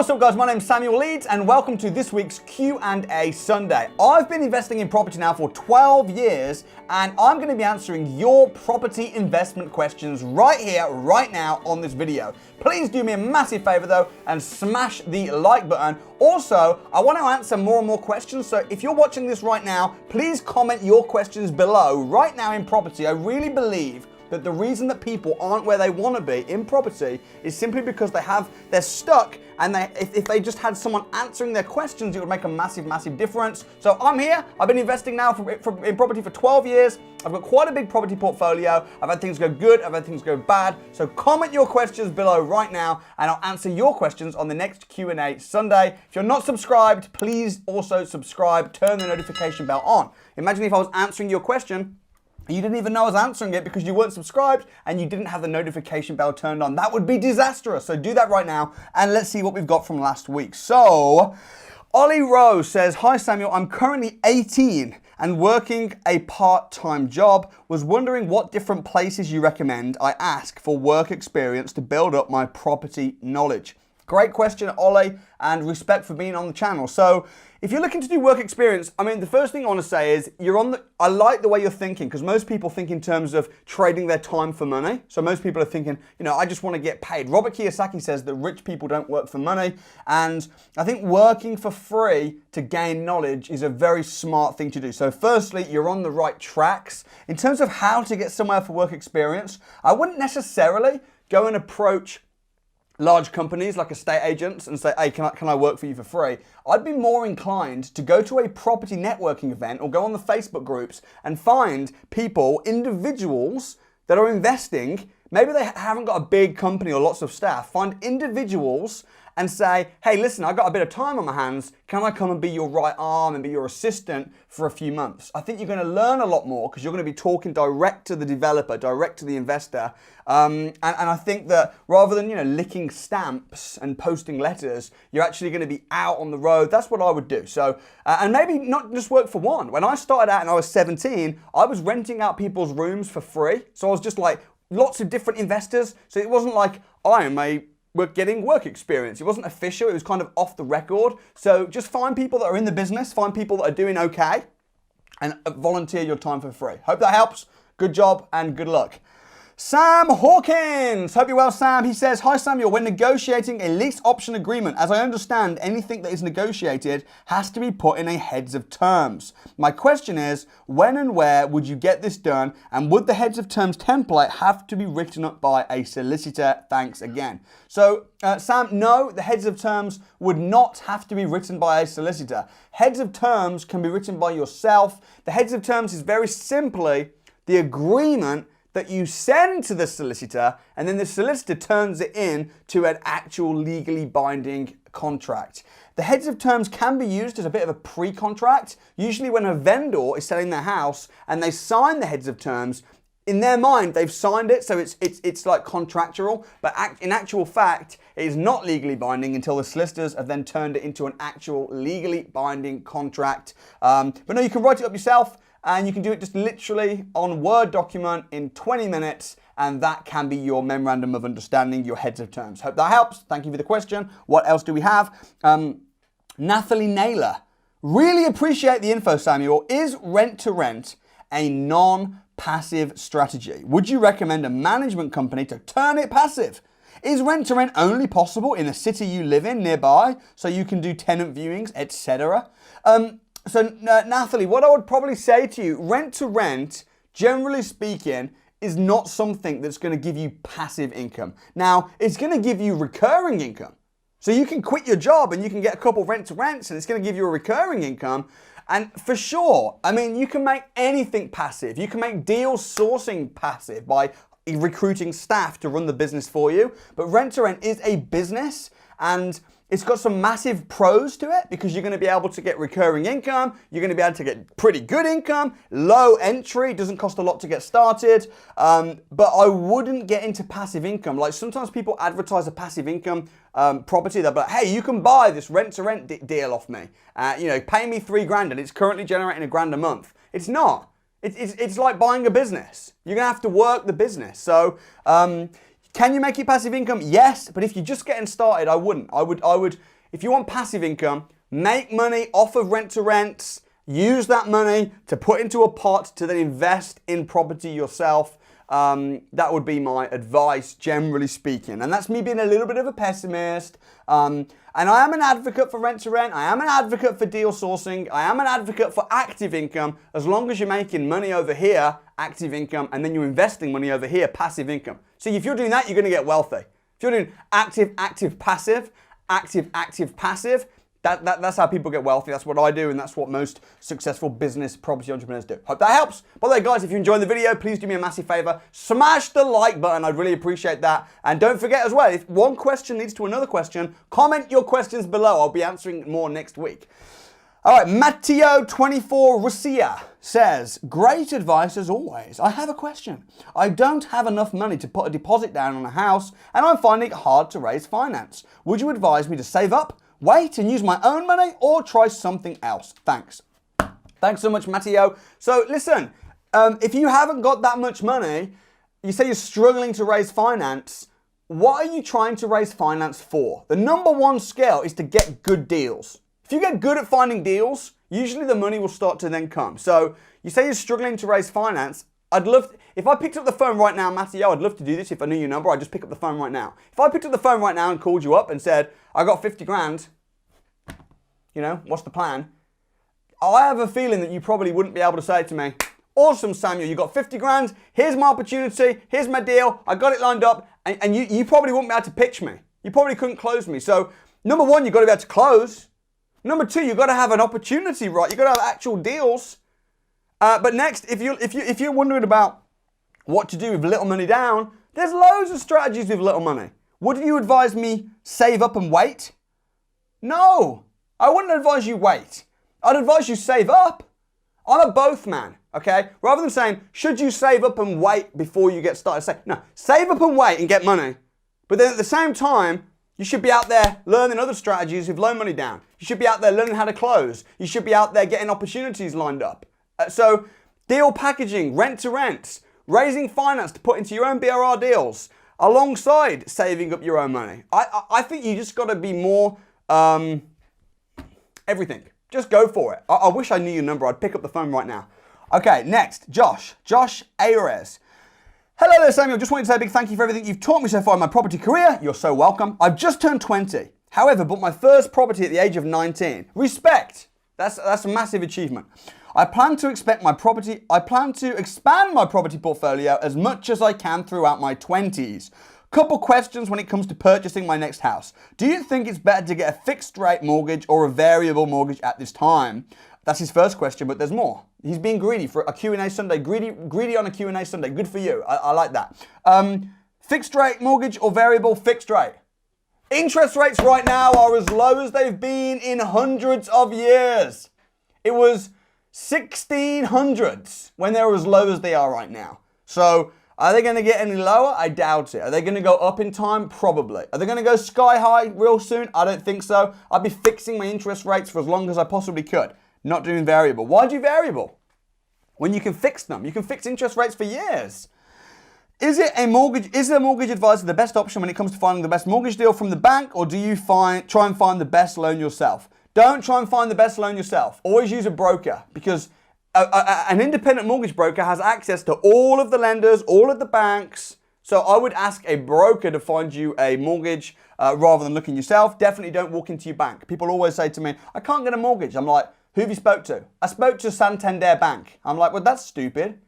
what's up guys, my name's Samuel Leeds and welcome to this week's Q&A Sunday. I've been investing in property now for 12 years and I'm going to be answering your property investment questions right here, right now on this video. Please do me a massive favor though and smash the like button. Also, I want to answer more and more questions, so if you're watching this right now, please comment your questions below. Right now in property, I really believe that the reason that people aren't where they want to be in property is simply because they're stuck, and if they just had someone answering their questions, it would make a massive difference. So I'm here, I've been investing now in property for 12 years, I've got quite a big property portfolio, I've had things go good, I've had things go bad, so comment your questions below right now, and I'll answer your questions on the next Q&A Sunday. If you're not subscribed, please also subscribe, turn the notification bell on. Imagine if I was answering your question, you didn't even know I was answering it because you weren't subscribed and you didn't have the notification bell turned on. That would be disastrous. So do that right now and let's see what we've got from last week. So, Ollie Rose says, "Hi Samuel, I'm currently 18 and working a part-time job. Was wondering what different places you recommend I ask for work experience to build up my property knowledge." Great question, Ollie, and respect for being on the channel. So if you're looking to do work experience, I mean, the first thing I want to say is I like the way you're thinking, because most people think in terms of trading their time for money. So most people are thinking, I just want to get paid. Robert Kiyosaki says that rich people don't work for money. And I think working for free to gain knowledge is a very smart thing to do. So firstly, you're on the right tracks. In terms of how to get somewhere for work experience, I wouldn't necessarily go and approach large companies like estate agents and say, hey, can I work for you for free? I'd be more inclined to go to a property networking event or go on the Facebook groups and find people, individuals that are investing. Maybe they haven't got a big company or lots of staff. Find individuals and say, hey, listen, I've got a bit of time on my hands. Can I come and be your right arm and be your assistant for a few months? I think you're going to learn a lot more because you're going to be talking direct to the developer, direct to the investor. And I think that rather than, licking stamps and posting letters, you're actually going to be out on the road. That's what I would do. So, and maybe not just work for one. When I started out and I was 17, I was renting out people's rooms for free. So I was just like lots of different investors. So it wasn't like we're getting work experience. It wasn't official, it was kind of off the record. So just find people that are in the business, find people that are doing okay, and volunteer your time for free. Hope that helps. Good job and good luck. Sam Hawkins, hope you're well, Sam. He says, "Hi Samuel, when negotiating a lease option agreement, as I understand, anything that is negotiated has to be put in a heads of terms. My question is, when and where would you get this done, and would the heads of terms template have to be written up by a solicitor? Thanks again." So, Sam, no, the heads of terms would not have to be written by a solicitor. Heads of terms can be written by yourself. The heads of terms is very simply the agreement that you send to the solicitor, and then the solicitor turns it in to an actual legally binding contract. The heads of terms can be used as a bit of a pre-contract. Usually when a vendor is selling their house and they sign the heads of terms, in their mind they've signed it, so it's like contractual, but in actual fact it is not legally binding until the solicitors have then turned it into an actual legally binding contract. But no, you can write it up yourself. And you can do it just literally on Word document in 20 minutes, and that can be your memorandum of understanding, your heads of terms. Hope that helps. Thank you for the question. What else do we have? Nathalie Naylor. Really appreciate the info, Samuel. Is rent to rent a non-passive strategy? Would you recommend a management company to turn it passive? Is rent to rent only possible in a city you live in nearby so you can do tenant viewings, etc.? So, Nathalie, what I would probably say to you, rent to rent, generally speaking, is not something that's going to give you passive income. Now, it's going to give you recurring income. So you can quit your job and you can get a couple rent to rents and it's going to give you a recurring income. And for sure, I mean, you can make anything passive. You can make deal sourcing passive by recruiting staff to run the business for you. But rent to rent is a business, and it's got some massive pros to it because you're going to be able to get recurring income. You're going to be able to get pretty good income, low entry, doesn't cost a lot to get started. But I wouldn't get into passive income. Like sometimes people advertise a passive income property. They'll be like, hey, you can buy this rent to rent deal off me. Pay me $3,000 and it's currently generating $1,000 a month. It's not. It's like buying a business. You're going to have to work the business. So Can you make it passive income? Yes, but if you're just getting started, I wouldn't. I would, if you want passive income, make money off of rent to rents, use that money to put into a pot to then invest in property yourself. That would be my advice, generally speaking. And that's me being a little bit of a pessimist. And I am an advocate for rent to rent. I am an advocate for deal sourcing. I am an advocate for active income. As long as you're making money over here, active income, and then you're investing money over here, passive income. So if you're doing that, you're going to get wealthy. If you're doing active, active, passive, active, active, passive, that's how people get wealthy. That's what I do, and that's what most successful business property entrepreneurs do. Hope that helps. By the way, guys, if you enjoyed the video, please do me a massive favor. Smash the like button. I'd really appreciate that. And don't forget as well, if one question leads to another question, comment your questions below. I'll be answering more next week. All right, Matteo24 Russia says, great advice as always. I have a question. I don't have enough money to put a deposit down on a house, and I'm finding it hard to raise finance. Would you advise me to save up, wait and use my own money, or try something else? Thanks. Thanks so much, Matteo. So listen, if you haven't got that much money, you say you're struggling to raise finance, what are you trying to raise finance for? The number one skill is to get good deals. If you get good at finding deals, usually the money will start to then come. So you say you're struggling to raise finance. If I picked up the phone right now, Matteo, I'd love to do this. If I knew your number, I'd just pick up the phone right now. If I picked up the phone right now and called you up and said, I got 50 grand, you know, what's the plan? I have a feeling that you probably wouldn't be able to say to me, awesome, Samuel, you got 50 grand, here's my opportunity, here's my deal, I got it lined up, and you probably wouldn't be able to pitch me. You probably couldn't close me. So number one, you've got to be able to close. Number two, you've got to have an opportunity, right? You've got to have actual deals. But next, if you're wondering about what to do with little money down, there's loads of strategies with little money. Would you advise me save up and wait? No, I wouldn't advise you wait. I'd advise you save up. I'm a both man, okay? Rather than saying, should you save up and wait before you get started? Say, no, save up and wait and get money. But then at the same time, you should be out there learning other strategies with low money down. You should be out there learning how to close. You should be out there getting opportunities lined up. So deal packaging, rent to rent, raising finance to put into your own BRR deals, alongside saving up your own money. I think you just got to be more everything. Just go for it. I wish I knew your number. I'd pick up the phone right now. Okay, next, Josh Ayres. Hello there, Samuel. Just wanted to say a big thank you for everything you've taught me so far in my property career. You're so welcome. I've just turned 20. However, bought my first property at the age of 19. Respect. That's a massive achievement. I plan to expand my property portfolio as much as I can throughout my 20s. Couple questions when it comes to purchasing my next house. Do you think it's better to get a fixed rate mortgage or a variable mortgage at this time? That's his first question, but there's more. He's being greedy for a Q&A Sunday. Greedy on a Q&A Sunday. Good for you. I like that. Fixed rate mortgage or variable fixed rate? Interest rates right now are as low as they've been in hundreds of years. It was 1600s when they were as low as they are right now. So are they going to get any lower? I doubt it. Are they going to go up in time? Probably. Are they going to go sky high real soon? I don't think so. I'd be fixing my interest rates for as long as I possibly could. Not doing variable. Why do variable? When you can fix them. You can fix interest rates for years. Is a mortgage advisor the best option when it comes to finding the best mortgage deal from the bank, or do you try and find the best loan yourself? Don't try and find the best loan yourself. Always use a broker, because an independent mortgage broker has access to all of the lenders, all of the banks. So I would ask a broker to find you a mortgage rather than looking yourself. Definitely don't walk into your bank. People always say to me, I can't get a mortgage. I'm like, who have you spoke to? I spoke to Santander Bank. I'm like, well, that's stupid.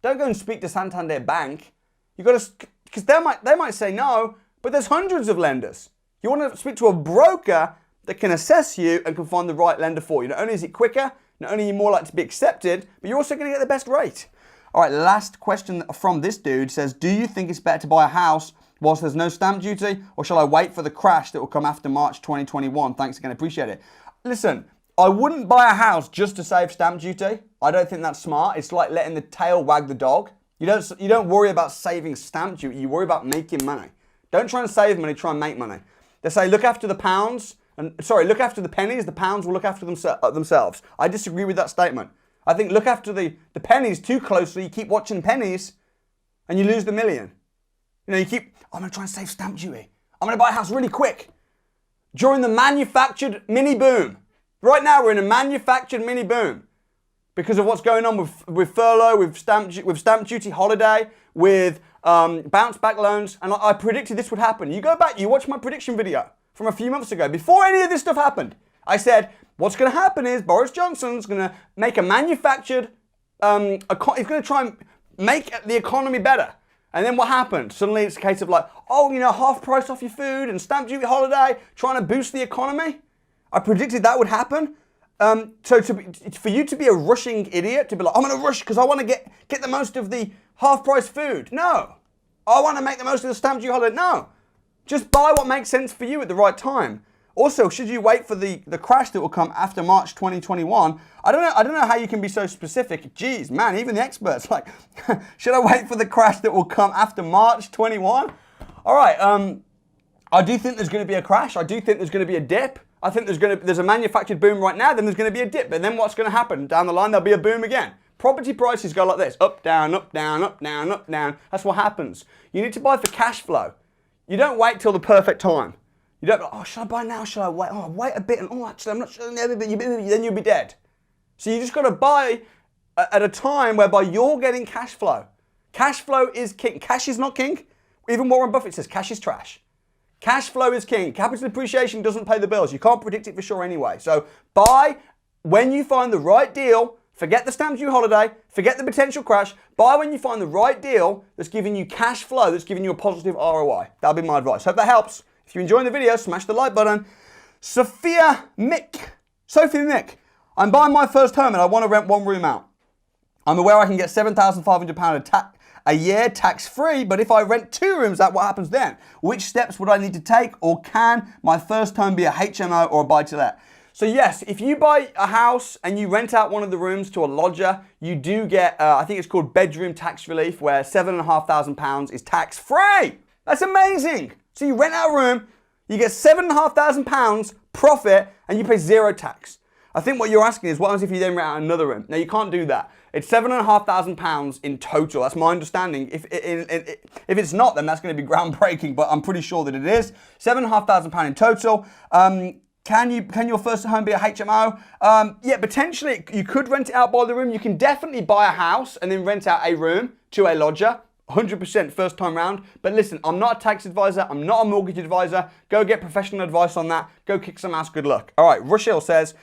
Don't go and speak to Santander Bank. You got to, because they might say no, but there's hundreds of lenders. You want to speak to a broker that can assess you and can find the right lender for you. Not only is it quicker, not only are you more likely to be accepted, but you're also going to get the best rate. All right, last question from this dude says, do you think it's better to buy a house whilst there's no stamp duty, or shall I wait for the crash that will come after March 2021? Thanks again, appreciate it. Listen, I wouldn't buy a house just to save stamp duty. I don't think that's smart. It's like letting the tail wag the dog. You don't worry about saving stamp duty. You worry about making money. Don't try and save money, try and make money. They say look after the pounds, look after the pennies, the pounds will look after themselves. I disagree with that statement. I think look after the pennies too closely, you keep watching pennies and you lose the million. You know, I'm going to try and save stamp duty. I'm going to buy a house really quick. During the manufactured mini boom. Right now we're in a manufactured mini boom because of what's going on with furlough, with stamp duty holiday, with bounce back loans. And I predicted this would happen. You go back, you watch my prediction video from a few months ago. Before any of this stuff happened, I said, what's going to happen is Boris Johnson's going to make a manufactured, he's going to try and make the economy better. And then what happened? Suddenly it's a case of like, oh, you know, half price off your food and stamp duty holiday, trying to boost the economy. I predicted that would happen. So for you to be a rushing idiot, to be like, I'm going to rush because I want to get the most of the half price food. No. I want to make the most of the stamp duty holiday. No. Just buy what makes sense for you at the right time. Also, should you wait for the crash that will come after March 2021? I don't know how you can be so specific. Geez, man, even the experts like, should I wait for the crash that will come after March 21? All right, I do think there's going to be a crash. I do think there's going to be a dip. I think there's a manufactured boom right now. Then there's going to be a dip. But then what's going to happen down the line? There'll be a boom again. Property prices go like this: up, down, up, down, up, down, up, down. That's what happens. You need to buy for cash flow. You don't wait till the perfect time. You don't, oh, should I buy now? Should I wait? Oh, wait a bit. And oh, actually, I'm not sure. Then you'll be dead. So you just got to buy at a time whereby you're getting cash flow. Cash flow is king. Cash is not king. Even Warren Buffett says cash is trash. Cash flow is king. Capital appreciation doesn't pay the bills. You can't predict it for sure anyway. So buy when you find the right deal. Forget the stamp duty holiday. Forget the potential crash. Buy when you find the right deal that's giving you cash flow, that's giving you a positive ROI. That'll be my advice. Hope that helps. If you're enjoying the video, smash the like button. Sophie Mick. I'm buying my first home and I want to rent one room out. I'm aware I can get £7,500 a year tax-free, but if I rent 2 rooms out, what happens then? Which steps would I need to take, or can my first home be a HMO or a buy-to-let? So yes, if you buy a house and you rent out one of the rooms to a lodger, you do get, I think it's called bedroom tax relief, where £7,500 is tax-free. That's amazing. So you rent out a room, you get £7,500 profit, and you pay 0 tax. I think what you're asking is, what happens if you then rent out another room? Now, you can't do that. It's £7,500 in total. That's my understanding. If it's not, then that's going to be groundbreaking, but I'm pretty sure that it is. £7,500 in total. Can your first home be a HMO? Yeah, potentially. You could rent it out by the room. You can definitely buy a house and then rent out a room to a lodger. 100% first time round. But listen, I'm not a tax advisor. I'm not a mortgage advisor. Go get professional advice on that. Go kick some ass. Good luck. All right, Rochelle says,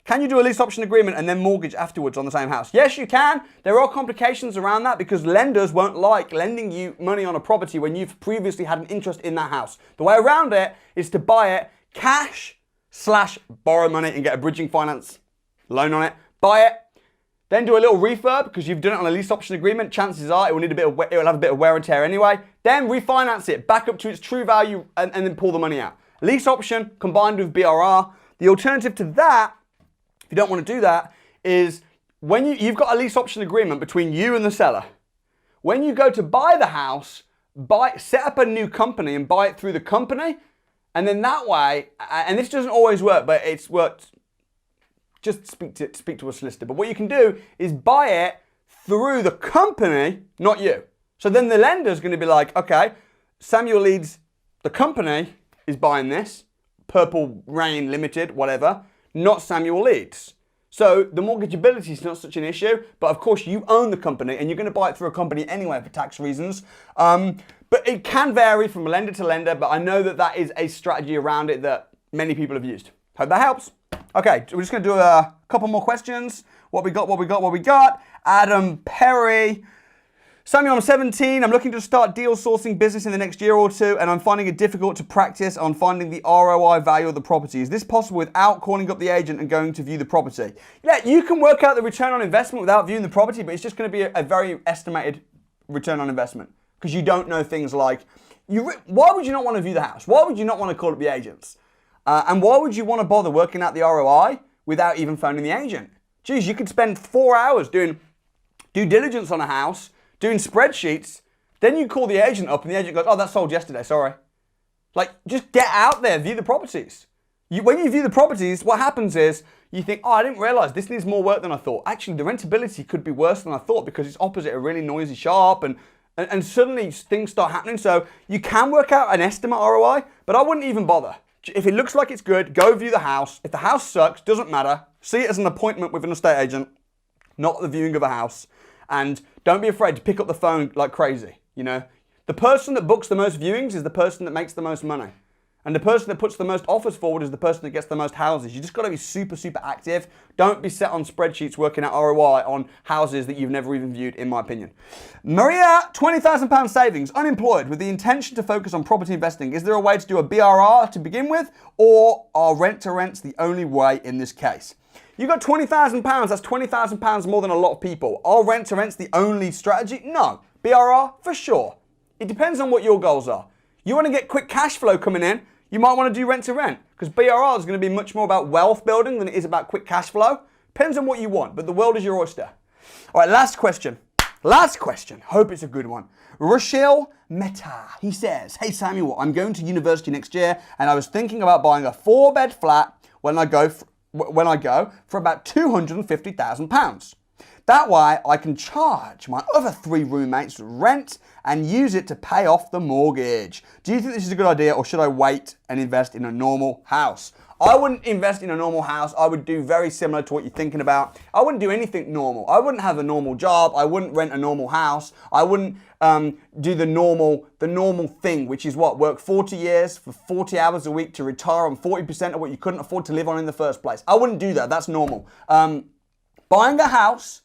can you do a lease option agreement and then mortgage afterwards on the same house? Yes, you can. There are complications around that because lenders won't like lending you money on a property when you've previously had an interest in that house. The way around it is to buy it cash/borrow money and get a bridging finance loan on it. Buy it, then do a little refurb because you've done it on a lease option agreement. Chances are it will have a bit of wear and tear anyway. Then refinance it back up to its true value and then pull the money out. Lease option combined with BRR. The alternative to that, if you don't want to do that, is when you've got a lease option agreement between you and the seller. When you go to buy the house, set up a new company and buy it through the company. And then that way, and this doesn't always work, but it's worked. Just speak to a solicitor. But what you can do is buy it through the company, not you. So then the lender's going to be like, okay, Samuel Leeds, the company is buying this, Purple Rain Limited, whatever, not Samuel Leeds. So the mortgageability is not such an issue, but of course you own the company and you're going to buy it through a company anyway for tax reasons. But it can vary from lender to lender, but I know that that is a strategy around it that many people have used. Hope that helps. Okay, we're just going to do a couple more questions. What we got. Adam Perry. Samuel, I'm 17. I'm looking to start deal sourcing business in the next year or two, and I'm finding it difficult to practice on finding the ROI value of the property. Is this possible without calling up the agent and going to view the property? Yeah, you can work out the return on investment without viewing the property, but it's just going to be a very estimated return on investment because you don't know things like, why would you not want to view the house? Why would you not want to call up the agents? And why would you want to bother working out the ROI without even phoning the agent? Geez, you could spend 4 hours doing due diligence on a house, doing spreadsheets, then you call the agent up and the agent goes, oh, that sold yesterday, sorry. Like, just get out there, view the properties. When you view the properties, what happens is you think, oh, I didn't realize this needs more work than I thought. Actually, the rentability could be worse than I thought because it's opposite a really noisy shop and and suddenly things start happening. So you can work out an estimate ROI, but I wouldn't even bother. If it looks like it's good, go view the house. If the house sucks, doesn't matter. See it as an appointment with an estate agent, not the viewing of a house. And don't be afraid to pick up the phone like crazy, you know. The person that books the most viewings is the person that makes the most money. And the person that puts the most offers forward is the person that gets the most houses. You just got to be super, super active. Don't be set on spreadsheets working out ROI on houses that you've never even viewed, in my opinion. Maria, £20,000 savings, unemployed, with the intention to focus on property investing. Is there a way to do a BRR to begin with, or are rent-to-rents the only way in this case? You got £20,000, that's £20,000 more than a lot of people. Are rent-to-rents the only strategy? No. BRR, for sure. It depends on what your goals are. You want to get quick cash flow coming in, you might want to do rent to rent, because BRR is going to be much more about wealth building than it is about quick cash flow. Depends on what you want, but the world is your oyster. All right, last question. Last question. Hope it's a good one. Rochelle Meta. He says, hey Samuel, I'm going to university next year and I was thinking about buying a 4-bed flat when I go for about £250,000. That way I can charge my other 3 roommates rent and use it to pay off the mortgage. Do you think this is a good idea, or should I wait and invest in a normal house? I wouldn't invest in a normal house. I would do very similar to what you're thinking about. I wouldn't do anything normal. I wouldn't have a normal job. I wouldn't rent a normal house. I wouldn't do the normal thing, which is what? Work 40 years for 40 hours a week to retire on 40% of what you couldn't afford to live on in the first place. I wouldn't do that. That's normal. Buying a house,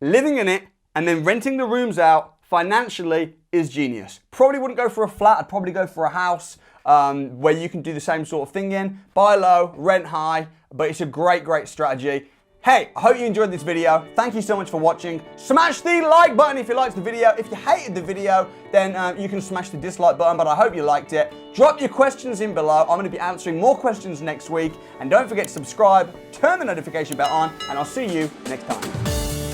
living in it, and then renting the rooms out financially is genius. Probably wouldn't go for a flat. I'd probably go for a house where you can do the same sort of thing in. Buy low, rent high, but it's a great, great strategy. Hey, I hope you enjoyed this video. Thank you so much for watching. Smash the like button if you liked the video. If you hated the video, then you can smash the dislike button, but I hope you liked it. Drop your questions in below. I'm going to be answering more questions next week. And don't forget to subscribe, turn the notification bell on, and I'll see you next time.